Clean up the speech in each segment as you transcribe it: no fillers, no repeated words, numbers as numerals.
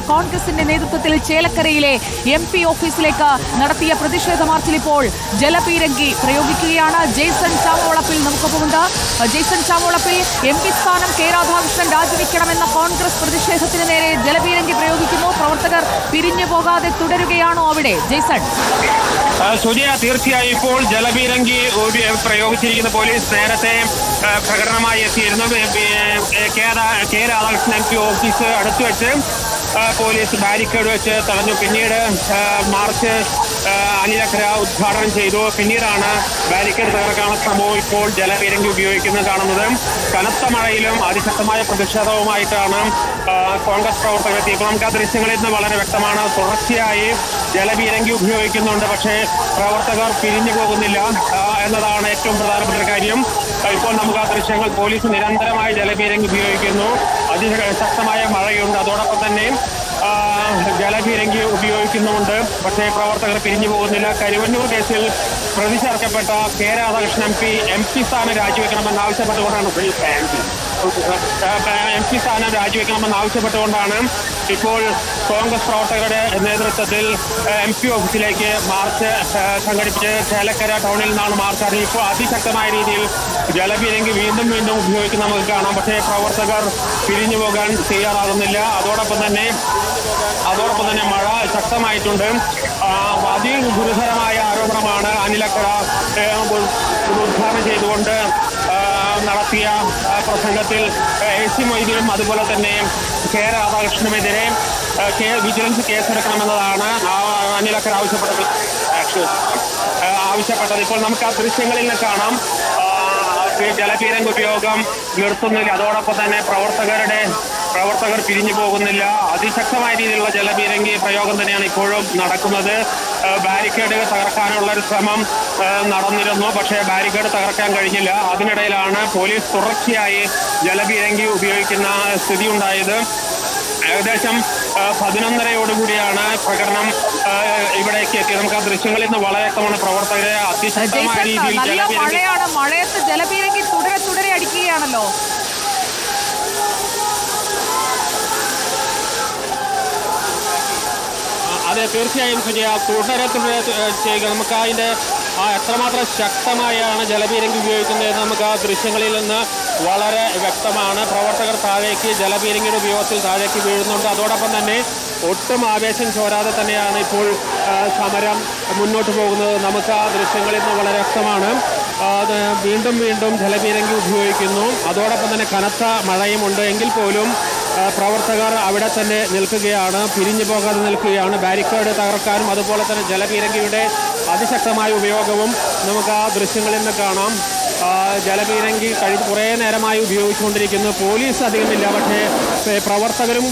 കോൺഗ്രസിന്റെ നേതൃത്വത്തിൽ ചേലക്കരയിലെ MP ഓഫീസിലേക്ക് നടത്തിയ പ്രതിഷേധ മാർച്ചിൽ ഇപ്പോൾ ജലപീരങ്കി പ്രയോഗിക്കുകയാണ്. ജെയ്സൺ ചാമവളപ്പിൽ നമുക്കൊപ്പമുണ്ട്. ജെയ്സൺ ചാമവളപ്പിൽ MP സ്ഥാനം കെ രാധാകൃഷ്ണൻ രാജിവെക്കണമെന്ന കോൺഗ്രസ് പ്രതിഷേധത്തിന് നേരെ ജലപീരങ്കി പ്രയോഗിക്കുന്നു. പ്രവർത്തകർ പിരിഞ്ഞു പോകാതെ തുടരുകയാണോ അവിടെ? ജെയ്സൺ. സുജയ, തീർച്ചയായും ഇപ്പോൾ ജലപീരങ്കി പ്രയോഗിച്ചിരിക്കുന്ന പോലീസ് നേരത്തെ പ്രകടനമായി എത്തിയിരുന്നു. കെ രാധാകൃഷ്ണൻ MP ഓഫീസ് അടുത്ത് വെച്ച് പോലീസ് ബാരിക്കേഡ് വെച്ച് തടഞ്ഞു. പിന്നീട് മാർച്ച് അനിലക്കര ഉദ്ഘാടനം ചെയ്തു. പിന്നീടാണ് ബാരിക്കേഡ് തകർക്കാനുള്ള ശ്രമവും ഇപ്പോൾ ജലപീരങ്കി ഉപയോഗിക്കുന്നത് കാണുന്നത്. കനത്ത മഴയിലും അതിശക്തമായ പ്രതിഷേധവുമായിട്ടാണ് കോൺഗ്രസ് പ്രവർത്തകർ എത്തിയപ്പോൾ നമുക്ക് ആ ദൃശ്യങ്ങളിൽ നിന്ന് വളരെ വ്യക്തമാണ്. തുടർച്ചയായി ജലപീരങ്കി ഉപയോഗിക്കുന്നുണ്ട്, പക്ഷേ പ്രവർത്തകർ പിരിഞ്ഞു പോകുന്നില്ല എന്നതാണ് ഏറ്റവും പ്രധാനപ്പെട്ട കാര്യം. ഇപ്പോൾ നമുക്ക് ആ ദൃശ്യങ്ങൾ പോലീസ് നിരന്തരമായി ജലപീരങ്കി ഉപയോഗിക്കുന്നു. അതിശക്തമായ മഴയുണ്ട്, അതോടൊപ്പം തന്നെ ജലപീരങ്കി ഉപയോഗിക്കുന്നുമുണ്ട്, പക്ഷേ പ്രവർത്തകർ പിരിഞ്ഞു പോകുന്നില്ല. കരുവന്നൂർ കേസിൽ പ്രതി ചേർക്കപ്പെട്ട കെ രാധാകൃഷ്ണൻ MP സ്ഥാനം രാജിവെക്കണമെന്നാവശ്യപ്പെട്ടുകൊണ്ടാണ് ഇപ്പോൾ കോൺഗ്രസ് പ്രവർത്തകരുടെ നേതൃത്വത്തിൽ MP ഓഫീസിലേക്ക് മാർച്ച് സംഘടിപ്പിച്ച് ചേലക്കര ടൗണിൽ നിന്നാണ് മാർച്ച് ആരംഭിച്ചത്. ഇപ്പോൾ അതിശക്തമായ രീതിയിൽ ജലപീരങ്കി വീണ്ടും ഉപയോഗിക്കുന്ന നമുക്ക് കാണാം, പക്ഷേ പ്രവർത്തകർ പിരിഞ്ഞു പോകാൻ തയ്യാറാകുന്നില്ല. അതോടൊപ്പം തന്നെ മഴ ശക്തമായിട്ടുണ്ട്. അതിഗുരുതരമായ ആരോപണമാണ് അനിലക്കര ഉദ്ഘാടനം ചെയ്തുകൊണ്ട് നടത്തിയ പ്രസംഗത്തിൽ AC മൊയ്തീനും അതുപോലെ തന്നെ കെ രാധാകൃഷ്ണനുമെതിരെ വിജിലൻസ് കേസെടുക്കണമെന്നതാണ് അനിലക്കര ആവശ്യപ്പെട്ടത്. ഇപ്പോൾ നമുക്ക് ആ ദൃശ്യങ്ങളിൽ നിന്ന് കാണാം ജലപീരങ്കി ഉപയോഗം നിർത്തുന്നില്ല. അതോടൊപ്പം തന്നെ പ്രവർത്തകർ പിരിഞ്ഞു പോകുന്നില്ല. അതിശക്തമായ രീതിയിലുള്ള ജലപീരങ്കി പ്രയോഗം തന്നെയാണ് ഇപ്പോഴും നടക്കുന്നത്. ബാരിക്കേഡ് തകർക്കാനുള്ള ഒരു ശ്രമം നടന്നിരുന്നു, പക്ഷേ ബാരിക്കേഡ് തകർക്കാൻ കഴിഞ്ഞില്ല. അതിനിടയിലാണ് പോലീസ് തുടർച്ചയായി ജലപീരങ്കി ഉപയോഗിക്കുന്ന സ്ഥിതി ഉണ്ടായത്. ഏകദേശം 11:30യോടുകൂടിയാണ് പ്രകടനം ഇവിടേക്ക് എത്തിയത്. നമുക്ക് ആ ദൃശ്യങ്ങളിൽ നിന്ന് വളരെ വ്യക്തമാണ് പ്രവർത്തകരെ അതിശക്തമായ രീതിയിൽ മഴയത്ത് ജലപീരങ്കി തുടരെ അടിക്കുകയാണല്ലോ. അതെ, തീർച്ചയായും സുജയ, തുടരെ ചെയ്യുക. നമുക്ക് അതിൻ്റെ എത്രമാത്രം ശക്തമായാണ് ജലപീരങ്കി ഉപയോഗിക്കുന്നതെന്ന് നമുക്ക് ആ ദൃശ്യങ്ങളിൽ നിന്ന് വളരെ വ്യക്തമാണ്. പ്രവർത്തകർ ജലപീരങ്കിയുടെ ഉപയോഗത്തിൽ താഴേക്ക് വീഴുന്നുണ്ട്. അതോടൊപ്പം തന്നെ ഒട്ടും ആവേശം ചോരാതെ തന്നെയാണ് ഇപ്പോൾ സമരം മുന്നോട്ട് പോകുന്നത്. നമുക്ക് ആ ദൃശ്യങ്ങളിൽ നിന്ന് വളരെ വ്യക്തമാണ്. വീണ്ടും ജലപീരങ്കി ഉപയോഗിക്കുന്നു. അതോടൊപ്പം തന്നെ കനത്ത മഴയുമുണ്ട്. എങ്കിൽ പോലും പ്രവർത്തകർ അവിടെ തന്നെ നിൽക്കുകയാണ്, പിരിഞ്ഞു പോകാതെ നിൽക്കുകയാണ്. ബാരിക്കേഡ് തകർക്കാനും അതുപോലെ തന്നെ ജലപീരങ്കിയുടെ അതിശക്തമായ ഉപയോഗവും നമുക്ക് ആ ദൃശ്യങ്ങളിൽ നിന്ന് കാണാം. ജലപീരങ്കി കുറേ നേരമായി ഉപയോഗിച്ചുകൊണ്ടിരിക്കുന്നു. പോലീസ് അധികമില്ല, പക്ഷേ പ്രവർത്തകരും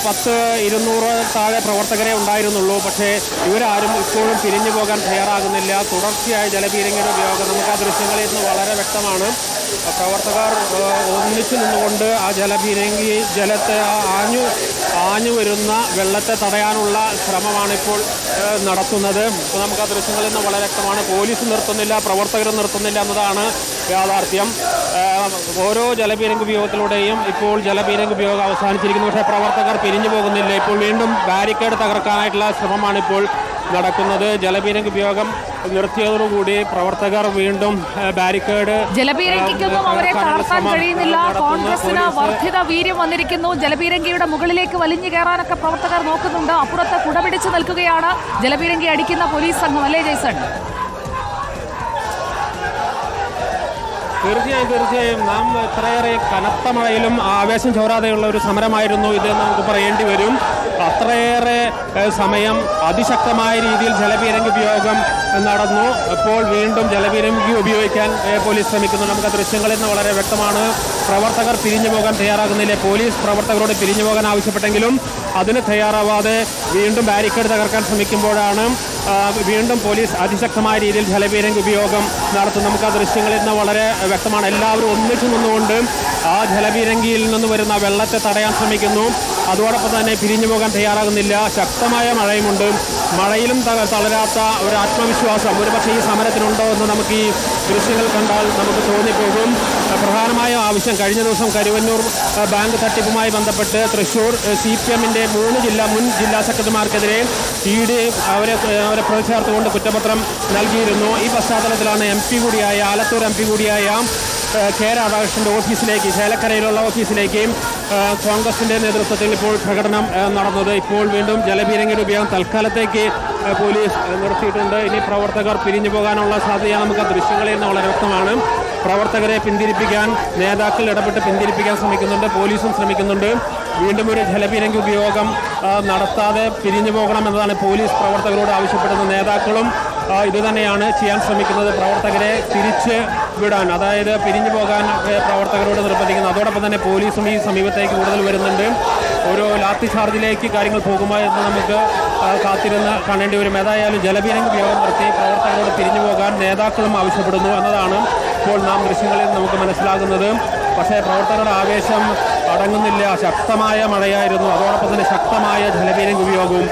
100-200 താഴെ പ്രവർത്തകരെ ഉണ്ടായിരുന്നുള്ളൂ. പക്ഷേ ഇവരാരും ഇപ്പോഴും പിരിഞ്ഞു പോകാൻ തയ്യാറാകുന്നില്ല. തുടർച്ചയായി ജലപീരങ്കിയുടെ ഉപയോഗം നമുക്ക് ആ ദൃശ്യങ്ങളിൽ നിന്ന് വളരെ വ്യക്തമാണ്. പ്രവർത്തകർ ഒന്നിച്ചു നിന്നുകൊണ്ട് ആ ജലത്തെ ആഞ്ഞു വരുന്ന വെള്ളത്തെ തടയാനുള്ള ശ്രമമാണ് ഇപ്പോൾ നടത്തുന്നത്. നമുക്ക് ആ ദൃശ്യങ്ങളിൽ നിന്ന് വളരെ വ്യക്തമാണ്. പോലീസ് നിർത്തുന്നില്ല, പ്രവർത്തകരും നിർത്തുന്നില്ല എന്നതാണ് യാഥാർത്ഥ്യം. ഓരോ ജലപീരങ്കി ഉപയോഗത്തിലൂടെയും ഇപ്പോൾ ജലപീരങ്കി ഉപയോഗം അവസാനിച്ചിരിക്കുന്നു, പക്ഷേ പ്രവർത്തകർ പിരിഞ്ഞു പോകുന്നില്ല. ഇപ്പോൾ വീണ്ടും ബാരിക്കേഡ് തകർക്കാനായിട്ടുള്ള ശ്രമമാണ് ഇപ്പോൾ നടക്കുന്നത്. ജലപീരങ്കി ഉപയോഗം നിർത്തിയതോടുകൂടി പ്രവർത്തകർ വീണ്ടും ബാരിക്കേഡ് ജലപീരങ്കിക്കൊന്നും അവരെ തളർത്താൻ കഴിയുന്നില്ല. കോൺഗ്രസിന് വർദ്ധിത വീര്യം വന്നിരിക്കുന്നു. ജലപീരങ്കിയുടെ മുകളിലേക്ക് വലിഞ്ഞു കയറാനൊക്കെ പ്രവർത്തകർ നോക്കുന്നുണ്ട്. അപ്പുറത്ത് കുടപിടിച്ച് നിൽക്കുകയാണ് ജലപീരങ്കി അടിക്കുന്ന പോലീസ് സംഘം, അല്ലേ ജെയ്സൺ? തീർച്ചയായും നാം എത്രയേറെ കനത്ത മഴയിലും ആവേശം ചോരാതെയുള്ള ഒരു സമരമായിരുന്നു ഇത് നമുക്ക് പറയേണ്ടി വരും. അത്രയേറെ സമയം അതിശക്തമായ രീതിയിൽ ജലപീരങ്കി ഉപയോഗം നടന്നു. ഇപ്പോൾ വീണ്ടും ജലപീരങ്കി ഉപയോഗിക്കാൻ പോലീസ് ശ്രമിക്കുന്നു. നമുക്ക് ദൃശ്യങ്ങളിൽ നിന്ന് വളരെ വ്യക്തമാണ്. പ്രവർത്തകർ പിരിഞ്ഞു പോകാൻ തയ്യാറാകുന്നില്ല. പോലീസ് പ്രവർത്തകരോട് പിരിഞ്ഞു പോകാൻ ആവശ്യപ്പെട്ടെങ്കിലും അതിന് തയ്യാറാവാതെ വീണ്ടും ബാരിക്കേഡ് തകർക്കാൻ ശ്രമിക്കുമ്പോഴാണ് വീണ്ടും പോലീസ് അതിശക്തമായ രീതിയിൽ ജലപീരങ്കി ഉപയോഗം നടത്തും. നമുക്ക് ആ ദൃശ്യങ്ങളിൽ നിന്ന് വളരെ വ്യക്തമാണ്. എല്ലാവരും ഒന്നിച്ചു നിന്നുകൊണ്ട് ആ ജലപീരങ്കിയിൽ നിന്ന് വരുന്ന വെള്ളത്തെ തടയാൻ ശ്രമിക്കുന്നു. അതോടൊപ്പം തന്നെ പിരിഞ്ഞു പോകാൻ തയ്യാറാകുന്നില്ല. ശക്തമായ മഴയുമുണ്ട്. മഴയിലും തളരാത്ത ഒരു ആത്മവിശ്വാസം ഒരുപക്ഷെ ഈ സമരത്തിനുണ്ടോ എന്ന് നമുക്ക് ഈ ദൃശ്യങ്ങൾ കണ്ടാൽ നമുക്ക് തോന്നിപ്പോകും. പ്രധാനമായും ആവശ്യം കഴിഞ്ഞ ദിവസം കരുവന്നൂർ ബാങ്ക് തട്ടിപ്പുമായി ബന്ധപ്പെട്ട് തൃശ്ശൂർ CPM-ന്റെ 3 മുൻ ജില്ലാ സെക്രട്ടറിമാർക്കെതിരെ ED അവരെ പ്രതിചേർത്തുകൊണ്ട് കുറ്റപത്രം നൽകിയിരുന്നു. ഈ പശ്ചാത്തലത്തിലാണ് ആലത്തൂർ MP കൂടിയായ കെ രാധാകൃഷ്ണന്റെ ഓഫീസിലേക്ക്, ചേലക്കരയിലുള്ള ഓഫീസിലേക്ക് കോൺഗ്രസിന്റെ നേതൃത്വത്തിൽ ഇപ്പോൾ പ്രകടനം നടന്നത്. ഇപ്പോൾ വീണ്ടും ജലപീരങ്കിയുടെ ഉപയോഗം തൽക്കാലത്തേക്ക് പോലീസ് നിർത്തിയിട്ടുണ്ട്. ഇനി പ്രവർത്തകർ പിരിഞ്ഞു പോകാനുള്ള സാധ്യത നമുക്ക് ദൃശ്യങ്ങളിൽ നിന്ന് വളരെ വ്യക്തമാണ്. പ്രവർത്തകരെ പിന്തിരിപ്പിക്കാൻ നേതാക്കൾ ഇടപെട്ട് പിന്തിരിപ്പിക്കാൻ ശ്രമിക്കുന്നുണ്ട്, പോലീസും ശ്രമിക്കുന്നുണ്ട്. വീണ്ടും ഒരു ജലപീരങ്കി ഉപയോഗം നടത്താതെ പിരിഞ്ഞു പോകണമെന്നതാണ് പോലീസ് പ്രവർത്തകരോട് ആവശ്യപ്പെടുന്നത്. നേതാക്കളും ഇതുതന്നെയാണ് ചെയ്യാൻ ശ്രമിക്കുന്നത്, പ്രവർത്തകരെ തിരിച്ച് വിടാൻ, അതായത് പിരിഞ്ഞു പോകാൻ പ്രവർത്തകരോട് നിർബന്ധിക്കുന്നു. അതോടൊപ്പം തന്നെ പോലീസും ഈ സമീപത്തേക്ക് കൂടുതൽ വരുന്നുണ്ട്. ഒരു ലാത്തി ചാർജിലേക്ക് കാര്യങ്ങൾ പോകുമോ എന്ന് നമുക്ക് കാത്തിരുന്ന് കാണേണ്ടി വരും. ഏതായാലും ജലപീരങ്കി ഉപയോഗം നിർത്തി പ്രവർത്തകരോട് പിരിഞ്ഞു പോകാൻ നേതാക്കളും ആവശ്യപ്പെടുന്നു എന്നതാണ് ഇപ്പോൾ നാം ദൃശ്യങ്ങളിൽ നമുക്ക് മനസ്സിലാകുന്നത്. പക്ഷേ പ്രവർത്തകരുടെ ആവേശം അടങ്ങുന്നില്ല. ശക്തമായ മഴയായിരുന്നു, അതോടൊപ്പം തന്നെ ശക്തമായ ജലപീരങ്കി ഉപയോഗവും,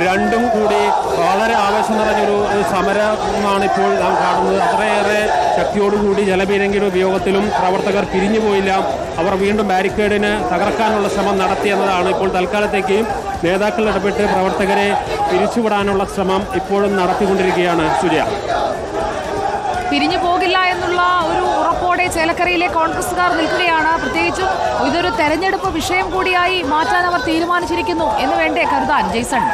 രണ്ടും കൂടി വളരെ ആവേശം നിറഞ്ഞൊരു സമരമാണ് ഇപ്പോൾ നാം കാണുന്നത്. അത്രയേറെ ശക്തിയോടുകൂടി ജലപീരങ്കിയുടെ ഉപയോഗത്തിലും പ്രവർത്തകർ പിരിഞ്ഞു പോയില്ല. അവർ വീണ്ടും ബാരിക്കേഡിന് തകർക്കാനുള്ള ശ്രമം നടത്തിയെന്നതാണ്. ഇപ്പോൾ തൽക്കാലത്തേക്ക് നേതാക്കൾ ഇടപെട്ട് പ്രവർത്തകരെ പിരിച്ചുവിടാനുള്ള ശ്രമം ഇപ്പോഴും നടത്തിക്കൊണ്ടിരിക്കുകയാണ്. സുജയ, പിരിഞ്ഞു പോകില്ല എന്നുള്ള ഒരു ഉറപ്പോടെ ചേലക്കരയിലെ കോൺഗ്രസുകാർ നിൽക്കുകയാണ്. പ്രത്യേകിച്ചും ഇതൊരു തെരഞ്ഞെടുപ്പ് വിഷയം കൂടിയായി മാറ്റാൻ അവർ തീരുമാനിച്ചിരിക്കുന്നു എന്ന് വേണ്ടേ കരുതാൻ, ജെയ്സൺ?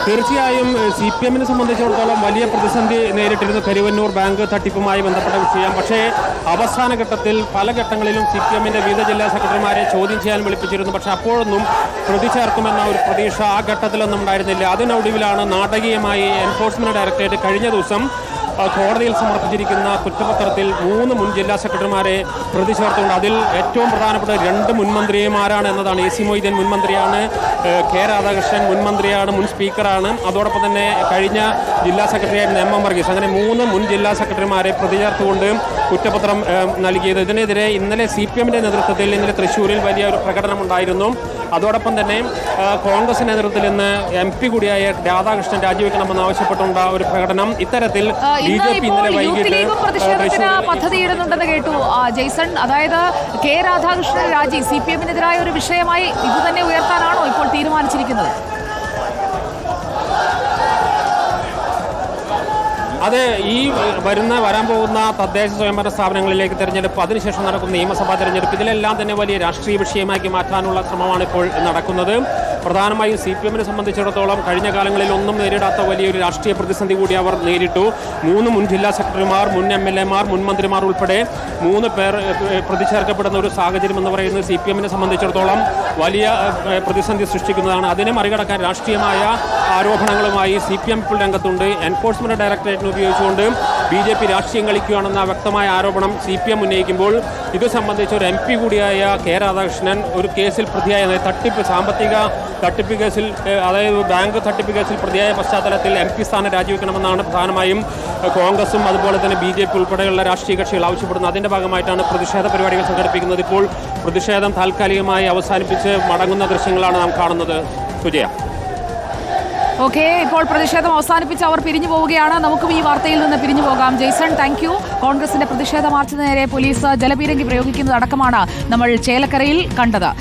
തീർച്ചയായും CPM-നെ സംബന്ധിച്ചിടത്തോളം വലിയ പ്രതിസന്ധി നേരിട്ടിരുന്നു കരുവന്നൂർ ബാങ്ക് തട്ടിപ്പുമായി ബന്ധപ്പെട്ട വിഷയം. പക്ഷേ അവസാന ഘട്ടത്തിൽ പല ഘട്ടങ്ങളിലും CPM-ന്റെ വിവിധ ജില്ലാ സെക്രട്ടറിമാരെ ചോദ്യം ചെയ്യാൻ വിളിപ്പിച്ചിരുന്നു. പക്ഷേ അപ്പോഴൊന്നും പ്രതി ചേർക്കുമെന്ന ഒരു പ്രതീക്ഷ ആ ഘട്ടത്തിലൊന്നും ഉണ്ടായിരുന്നില്ല. അതിനൊടുവിലാണ് നാടകീയമായി എൻഫോഴ്സ്മെന്റ് ഡയറക്ടറേറ്റ് കഴിഞ്ഞ ദിവസം കോടതിയിൽ സമർപ്പിച്ചിരിക്കുന്ന കുറ്റപത്രത്തിൽ 3 മുൻ ജില്ലാ സെക്രട്ടറിമാരെ പ്രതി ചേർത്തുകൊണ്ട് അതിൽ ഏറ്റവും പ്രധാനപ്പെട്ട 2 മുൻമന്ത്രിമാരാണ് എന്നതാണ്. AC മൊയ്തീൻ മുൻമന്ത്രിയാണ്, കെ രാധാകൃഷ്ണൻ മുൻമന്ത്രിയാണ്, മുൻ സ്പീക്കറാണ്. അതോടൊപ്പം തന്നെ കഴിഞ്ഞ ജില്ലാ സെക്രട്ടറിയായിരുന്ന MM വർഗീസ്. അങ്ങനെ 3 മുൻ ജില്ലാ സെക്രട്ടറിമാരെ പ്രതി ചേർത്തുകൊണ്ട് കുറ്റപത്രം നൽകിയത്. ഇതിനെതിരെ ഇന്നലെ CPM-ന്റെ നേതൃത്വത്തിൽ ഇന്നലെ തൃശ്ശൂരിൽ വലിയ ഒരു പ്രകടനം ഉണ്ടായിരുന്നു. അതോടൊപ്പം തന്നെ കോൺഗ്രസ് നേതൃത്വത്തിൽ ഇന്ന് MP കൂടിയായ രാധാകൃഷ്ണൻ രാജിവെക്കണമെന്ന് ആവശ്യപ്പെട്ടുള്ള ഒരു പ്രകടനം. ഇത്തരത്തിൽ BJP ഇന്നലെ വൈകിട്ട് പദ്ധതിയിടുന്നുണ്ടെന്ന് കേട്ടു, ജെയ്സൺ. അതായത് കെ രാധാകൃഷ്ണൻ രാജി CPM-നെതിരായ ഒരു വിഷയമായി ഇത് തന്നെ ഉയർത്താനാണോ ഇപ്പോൾ തീരുമാനിച്ചിരിക്കുന്നത്? അതെ, ഈ വരാൻ പോകുന്ന തദ്ദേശ സ്വയംഭരണ സ്ഥാപനങ്ങളിലേക്ക് തെരഞ്ഞെടുപ്പ്, അതിനുശേഷം നടക്കുന്ന നിയമസഭാ തെരഞ്ഞെടുപ്പ്, ഇതിലെല്ലാം തന്നെ വലിയ രാഷ്ട്രീയ വിഷയമാക്കി മാറ്റാനുള്ള ശ്രമമാണ് ഇപ്പോൾ നടക്കുന്നത്. പ്രധാനമായും CPM-നെ സംബന്ധിച്ചിടത്തോളം കഴിഞ്ഞ കാലങ്ങളിൽ ഒന്നും നേരിടാത്ത വലിയൊരു രാഷ്ട്രീയ പ്രതിസന്ധി കൂടി അവർ നേരിട്ടു. 3 മുൻ ജില്ലാ സെക്രട്ടറിമാർ, മുൻ MLA-മാർ, മുൻ മന്ത്രിമാർ ഉൾപ്പെടെ 3 പേർ പ്രതി ചേർക്കപ്പെടുന്ന ഒരു സാഹചര്യം എന്ന് പറയുന്നത് CPM-നെ സംബന്ധിച്ചിടത്തോളം വലിയ പ്രതിസന്ധി സൃഷ്ടിക്കുന്നതാണ്. അതിനെ മറികടക്കാൻ രാഷ്ട്രീയമായ ആരോപണങ്ങളുമായി CPM ഇപ്പോൾ രംഗത്തുണ്ട്. എൻഫോഴ്സ്മെന്റ് ഡയറക്ടറേറ്റിനെ ഉപയോഗിച്ചുകൊണ്ട് BJP രാഷ്ട്രീയം കളിക്കുകയാണെന്ന വ്യക്തമായ ആരോപണം CPM ഉന്നയിക്കുമ്പോൾ ഇത് സംബന്ധിച്ച് ഒരു MP കൂടിയായ കെ രാധാകൃഷ്ണൻ ഒരു കേസിൽ പ്രതിയായ സാമ്പത്തിക തട്ടിപ്പ് കേസിൽ, അതായത് ബാങ്ക് തട്ടിപ്പ് കേസിൽ പ്രതിയായ പശ്ചാത്തലത്തിൽ MP സ്ഥാനം രാജിവെക്കണമെന്നാണ് പ്രധാനമായും കോൺഗ്രസും അതുപോലെ തന്നെ BJP ഉൾപ്പെടെയുള്ള രാഷ്ട്രീയ കക്ഷികൾ ആവശ്യപ്പെടുന്നത്. അതിൻ്റെ ഭാഗമായിട്ടാണ് പ്രതിഷേധ പരിപാടികൾ സംഘടിപ്പിക്കുന്നത്. ഇപ്പോൾ പ്രതിഷേധം താൽക്കാലികമായി അവസാനിപ്പിച്ച് മടങ്ങുന്ന ദൃശ്യങ്ങളാണ് നാം കാണുന്നത്. സുജയ, ഓക്കെ, ഇപ്പോൾ പ്രതിഷേധം അവസാനിപ്പിച്ച് അവർ പിരിഞ്ഞു പോവുകയാണ്. നമുക്കും ഈ വാർത്തയിൽ നിന്ന് പിരിഞ്ഞു പോകാം. Jason, thank you. കോൺഗ്രസിന്റെ പ്രതിഷേധ മാർച്ചിന് നേരെ പോലീസ് ജലപീരങ്കി പ്രയോഗിക്കുന്നതടക്കമാണ് നമ്മൾ ചേലക്കരയിൽ കണ്ടത്.